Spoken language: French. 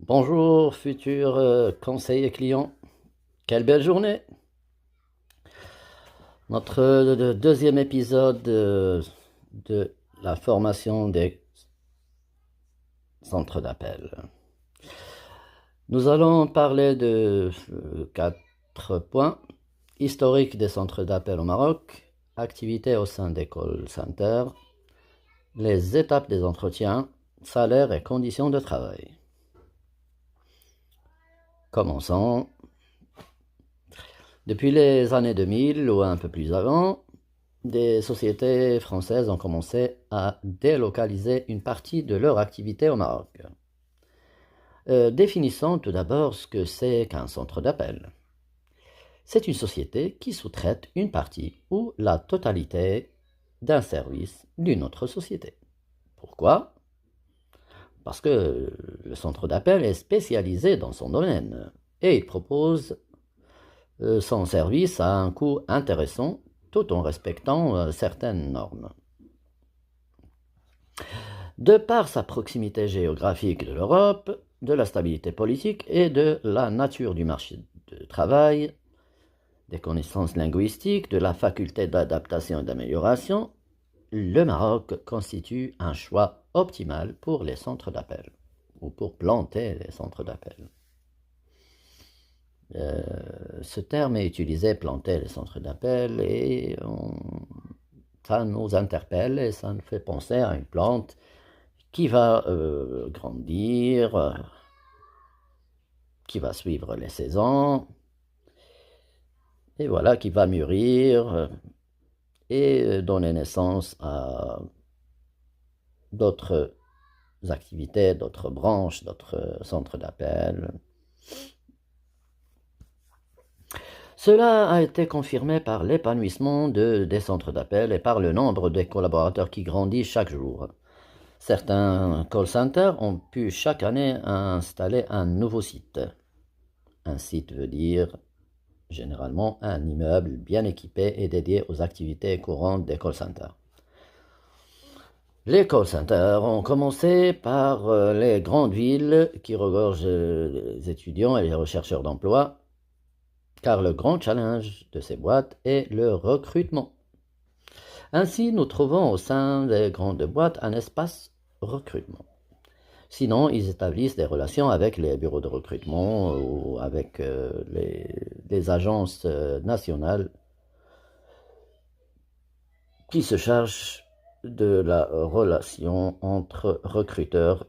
Bonjour, futur conseiller client. Quelle belle journée! Notre deuxième épisode de la formation des centres d'appel. Nous allons parler de 4 points. Historique des centres d'appel au Maroc, activités au sein des call centers, les étapes des entretiens, salaire et conditions de travail. Commençons. Depuis les années 2000 ou un peu plus avant, des sociétés françaises ont commencé à délocaliser une partie de leur activité au Maroc. Définissons tout d'abord ce que c'est qu'un centre d'appel. C'est une société qui sous-traite une partie ou la totalité d'un service d'une autre société. Pourquoi? Parce que le centre d'appel est spécialisé dans son domaine et il propose son service à un coût intéressant tout en respectant certaines normes. De par sa proximité géographique de l'Europe, de la stabilité politique et de la nature du marché du travail, des connaissances linguistiques, de la faculté d'adaptation et d'amélioration, le Maroc constitue un choix optimal pour les centres d'appel, ou pour planter les centres d'appel. Ce terme est utilisé, planter les centres d'appel, et ça nous interpelle et ça nous fait penser à une plante qui va grandir, qui va suivre les saisons, et voilà, qui va mûrir et donner naissance à d'autres activités, d'autres branches, d'autres centres d'appel. Cela a été confirmé par l'épanouissement des centres d'appel et par le nombre de collaborateurs qui grandit chaque jour. Certains call centers ont pu chaque année installer un nouveau site. Un site veut dire généralement un immeuble bien équipé et dédié aux activités courantes des call centers. Les call centers ont commencé par les grandes villes qui regorgent les étudiants et les rechercheurs d'emploi, car le grand challenge de ces boîtes est le recrutement. Ainsi, nous trouvons au sein des grandes boîtes un espace recrutement. Sinon, ils établissent des relations avec les bureaux de recrutement ou avec les agences nationales qui se chargent de la relation entre recruteurs